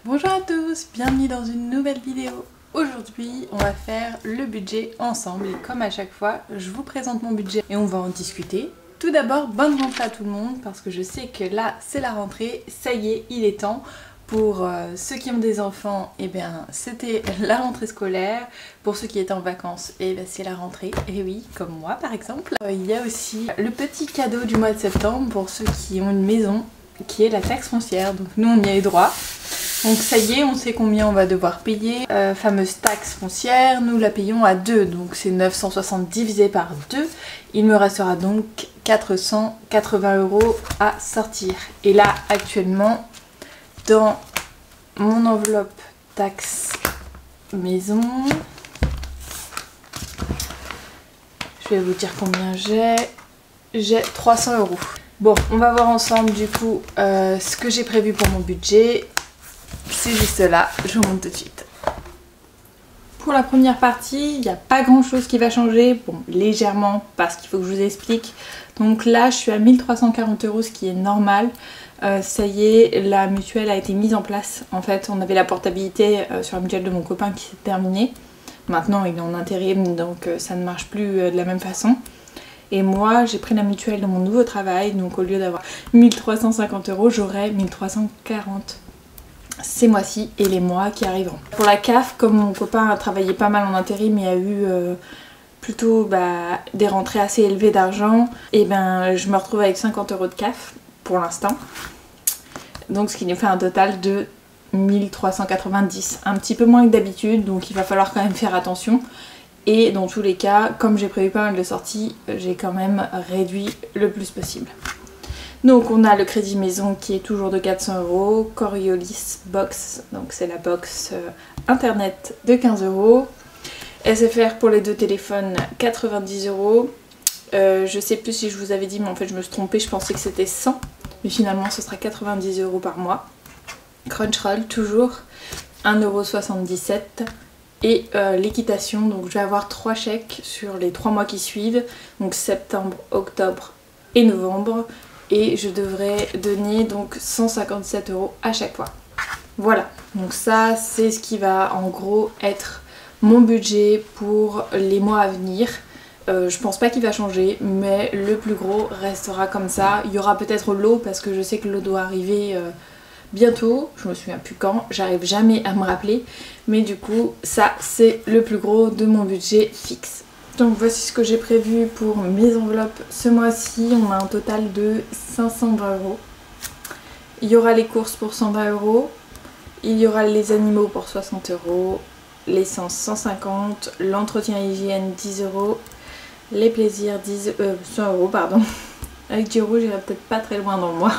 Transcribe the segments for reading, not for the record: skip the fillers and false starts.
Bonjour à tous, bienvenue dans une nouvelle vidéo. Aujourd'hui, on va faire le budget ensemble et comme à chaque fois, je vous présente mon budget et on va en discuter. Tout d'abord, bonne rentrée à tout le monde parce que je sais que là, c'est la rentrée, ça y est, il est temps. Pour ceux qui ont des enfants, eh bien, c'était la rentrée scolaire. Pour ceux qui étaient en vacances, eh bien, c'est la rentrée. Et oui, comme moi par exemple. Il y a aussi le petit cadeau du mois de septembre pour ceux qui ont une maison, qui est la taxe foncière. Donc nous, on y a eu droit. Donc ça y est, on sait combien on va devoir payer. Fameuse taxe foncière, nous la payons à 2, donc c'est 960 divisé par 2. Il me restera donc 480 € à sortir. Et là, actuellement, dans mon enveloppe taxe maison, je vais vous dire combien j'ai 300 €. Bon, on va voir ensemble du coup ce que j'ai prévu pour mon budget. C'est juste là, je vous montre tout de suite. Pour la première partie, il n'y a pas grand chose qui va changer, bon légèrement parce qu'il faut que je vous explique. Donc là je suis à 1340 €, ce qui est normal. Ça y est, la mutuelle a été mise en place. En fait, on avait la portabilité sur la mutuelle de mon copain qui s'est terminée. Maintenant, il est en intérim, donc ça ne marche plus de la même façon. Et moi, j'ai pris la mutuelle dans mon nouveau travail, donc au lieu d'avoir 1350 €, j'aurai 1340 ces mois-ci et les mois qui arriveront. Pour la CAF, comme mon copain a travaillé pas mal en intérim et a eu plutôt des rentrées assez élevées d'argent, et ben je me retrouve avec 50 € de CAF pour l'instant. Donc ce qui nous fait un total de 1390, un petit peu moins que d'habitude, donc il va falloir quand même faire attention. Et dans tous les cas, comme j'ai prévu pas mal de sorties, j'ai quand même réduit le plus possible. Donc on a le crédit maison qui est toujours de 400 €, Coriolis Box, donc c'est la box internet de 15 €, SFR pour les deux téléphones 90 €, je sais plus si je vous avais dit mais en fait je me suis trompée, je pensais que c'était 100, mais finalement ce sera 90 € par mois. Crunchyroll toujours 1,77 € et l'équitation, donc je vais avoir 3 chèques sur les 3 mois qui suivent, donc septembre, octobre et novembre. Et je devrais donner donc 157 € à chaque fois. Voilà, donc ça c'est ce qui va en gros être mon budget pour les mois à venir. Je pense pas qu'il va changer, mais le plus gros restera comme ça. Il y aura peut-être l'eau parce que je sais que l'eau doit arriver bientôt. Je me souviens plus quand, j'arrive jamais à me rappeler. Mais du coup ça c'est le plus gros de mon budget fixe. Donc voici ce que j'ai prévu pour mes enveloppes ce mois-ci. On a un total de 520 €. Il y aura les courses pour 120 €. Il y aura les animaux pour 60 €. L'essence 150 €. L'entretien hygiène 10 €. Les plaisirs 100 € pardon. Avec 10 €, j'irai peut-être pas très loin dans le mois.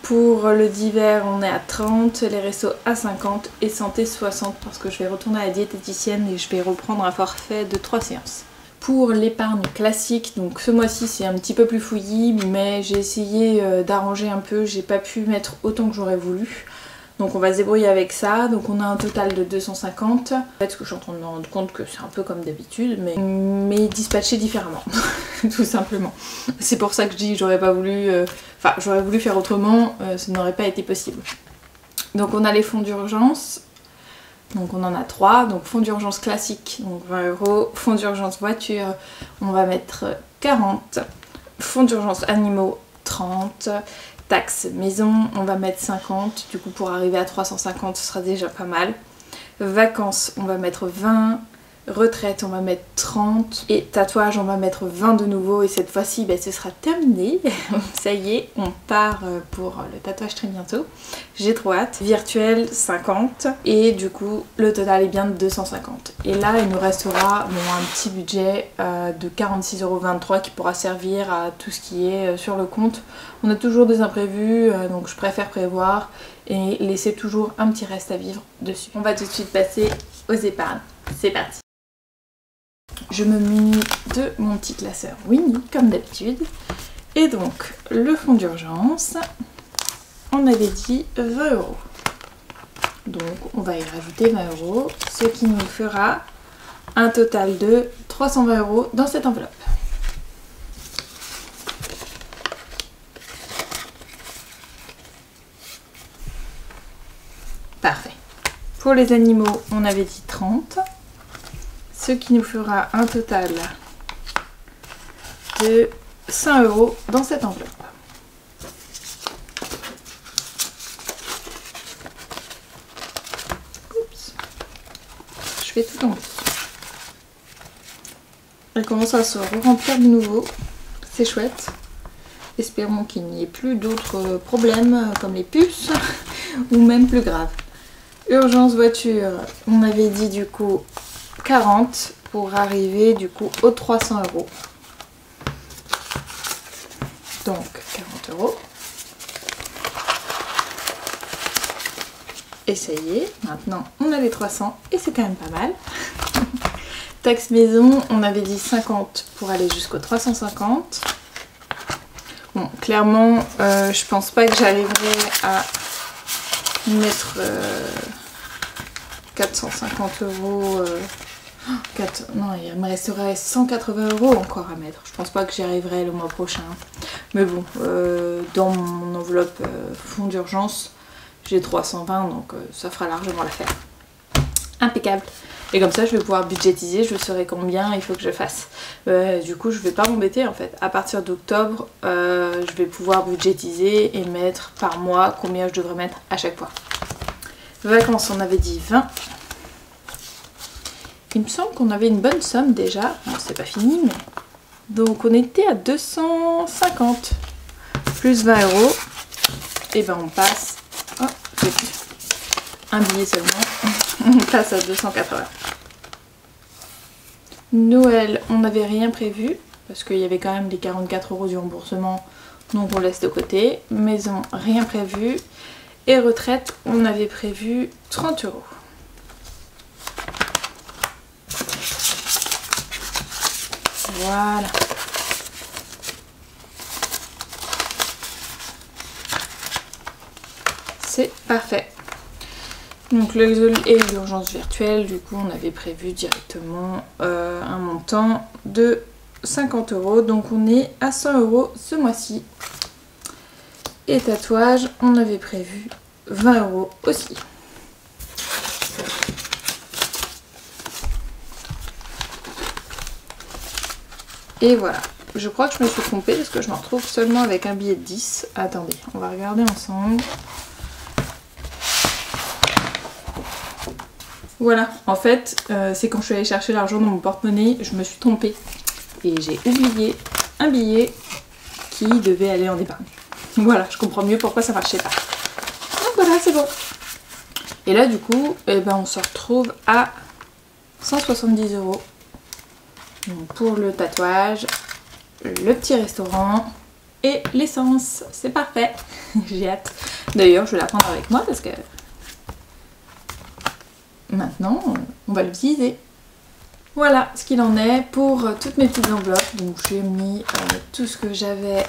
Pour le d'hiver, on est à 30, les restos à 50 et santé 60 parce que je vais retourner à la diététicienne et je vais reprendre un forfait de 3 séances. Pour l'épargne classique, donc ce mois-ci c'est un petit peu plus fouillis, mais j'ai essayé d'arranger un peu, j'ai pas pu mettre autant que j'aurais voulu. Donc on va se débrouiller avec ça, donc on a un total de 250. Peut-être que je suis en train de me rendre compte que c'est un peu comme d'habitude, mais dispatché différemment, tout simplement. C'est pour ça que je dis j'aurais pas voulu, enfin j'aurais voulu faire autrement, ça n'aurait pas été possible. Donc on a les fonds d'urgence, donc on en a 3, donc fonds d'urgence classique, donc 20 €, fonds d'urgence voiture, on va mettre 40, fonds d'urgence animaux 30, taxe maison, on va mettre 50, du coup pour arriver à 350 ce sera déjà pas mal. Vacances, on va mettre 20, retraite, on va mettre 30, et tatouage, on va mettre 20 de nouveau, et cette fois-ci, ce sera terminé. Ça y est, on part pour le tatouage très bientôt. J'ai trop hâte. Virtuel, 50, et du coup, le total est bien de 250. Et là, il nous restera un petit budget de 46,23 € qui pourra servir à tout ce qui est sur le compte. On a toujours des imprévus, donc je préfère prévoir et laisser toujours un petit reste à vivre dessus. On va tout de suite passer aux épargnes. C'est parti. Je me munis de mon petit classeur Winnie comme d'habitude. Et donc le fonds d'urgence, on avait dit 20 €. Donc on va y rajouter 20 €, ce qui nous fera un total de 320 € dans cette enveloppe. Parfait. Pour les animaux, on avait dit 30. Ce qui nous fera un total de 100 € dans cette enveloppe. Oups. Je fais tout en plus. Elle commence à se remplir de nouveau. C'est chouette. Espérons qu'il n'y ait plus d'autres problèmes comme les puces ou même plus graves. Urgence voiture, on avait dit du coup 40 pour arriver du coup aux 300 €. Donc 40 €. Et ça y est, maintenant on a les 300 et c'est quand même pas mal. Taxe maison, on avait dit 50 pour aller jusqu'aux 350. Bon, clairement, je pense pas que j'arriverai à mettre 450 €. Non, il me resterait 180 € encore à mettre. Je pense pas que j'y arriverai le mois prochain. Mais bon, dans mon enveloppe fonds d'urgence, j'ai 320, donc ça fera largement l'affaire. Impeccable. Et comme ça, je vais pouvoir budgétiser, je saurai combien il faut que je fasse. Du coup, je vais pas m'embêter en fait. À partir d'octobre, je vais pouvoir budgétiser et mettre par mois combien je devrais mettre à chaque fois. Vacances, on avait dit 20. Il me semble qu'on avait une bonne somme déjà. Bon, c'est pas fini, mais... Donc, on était à 250. Plus 20 €. Et ben, on passe... Oh, j'ai plus. Un billet seulement. On passe à 280. Noël, on n'avait rien prévu parce qu'il y avait quand même les 44 € du remboursement, donc on laisse de côté. Maison, rien prévu. Et retraite, on avait prévu 30 €. Voilà. C'est parfait. Donc l'urgence virtuelle, du coup on avait prévu directement un montant de 50 €. Donc on est à 100 € ce mois-ci. Et tatouage, on avait prévu 20 € aussi. Et voilà. Je crois que je me suis trompée parce que je me retrouve seulement avec un billet de 10. Attendez, on va regarder ensemble. Voilà, en fait, c'est quand je suis allée chercher l'argent dans mon porte-monnaie, je me suis trompée. Et j'ai oublié un billet qui devait aller en épargne. Voilà, je comprends mieux pourquoi ça marchait pas. Donc voilà, c'est bon. Et là, du coup, eh ben, on se retrouve à 170 € pour le tatouage, le petit restaurant et l'essence. C'est parfait. J'ai hâte. D'ailleurs, je vais la prendre avec moi parce que... maintenant, on va l'utiliser. Voilà ce qu'il en est pour toutes mes petites enveloppes. Donc j'ai mis tout ce que j'avais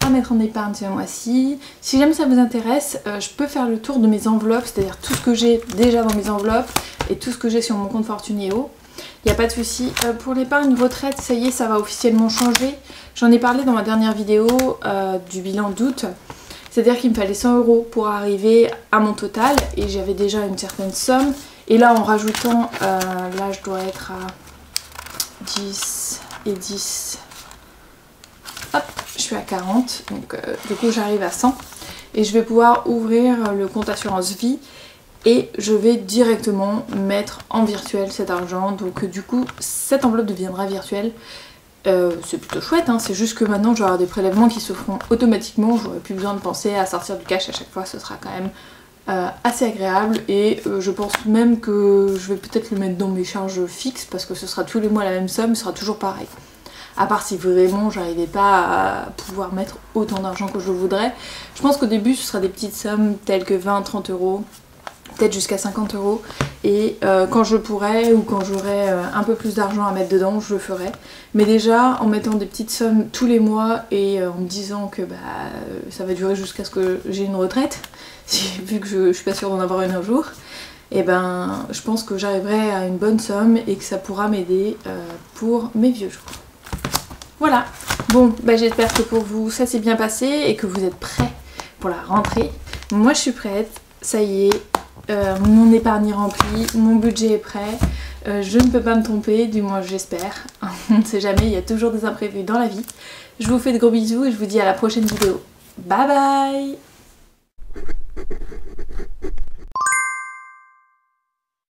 à mettre en épargne ce mois-ci. Si jamais ça vous intéresse, je peux faire le tour de mes enveloppes, c'est-à-dire tout ce que j'ai déjà dans mes enveloppes et tout ce que j'ai sur mon compte Fortunéo. Il n'y a pas de souci. Pour l'épargne retraite, ça y est, ça va officiellement changer. J'en ai parlé dans ma dernière vidéo du bilan d'août. C'est-à-dire qu'il me fallait 100 € pour arriver à mon total et j'avais déjà une certaine somme. Et là, en rajoutant, là je dois être à 10 et 10. Hop, je suis à 40. Donc du coup, j'arrive à 100. Et je vais pouvoir ouvrir le compte assurance vie. Et je vais directement mettre en virtuel cet argent. Donc du coup, cette enveloppe deviendra virtuelle. C'est plutôt chouette, hein. C'est juste que maintenant, je vais avoir des prélèvements qui se feront automatiquement. J'aurai plus besoin de penser à sortir du cash à chaque fois. Ce sera quand même... assez agréable et je pense même que je vais peut-être le mettre dans mes charges fixes parce que ce sera tous les mois la même somme, ce sera toujours pareil. À part si vraiment j'arrivais pas à pouvoir mettre autant d'argent que je voudrais. Je pense qu'au début ce sera des petites sommes telles que 20-30 €, peut-être jusqu'à 50 € et quand je pourrai ou quand j'aurai un peu plus d'argent à mettre dedans, je le ferai. Mais déjà en mettant des petites sommes tous les mois et en me disant que ça va durer jusqu'à ce que j'ai une retraite, vu que je suis pas sûre d'en avoir une un jour, et ben je pense que j'arriverai à une bonne somme et que ça pourra m'aider pour mes vieux jours. Voilà, bon j'espère que pour vous ça s'est bien passé et que vous êtes prêts pour la rentrée. Moi je suis prête, ça y est, mon épargne est remplie, mon budget est prêt. Je ne peux pas me tromper, du moins j'espère. On ne sait jamais, il y a toujours des imprévus dans la vie. Je vous fais de gros bisous et je vous dis à la prochaine vidéo. Bye bye!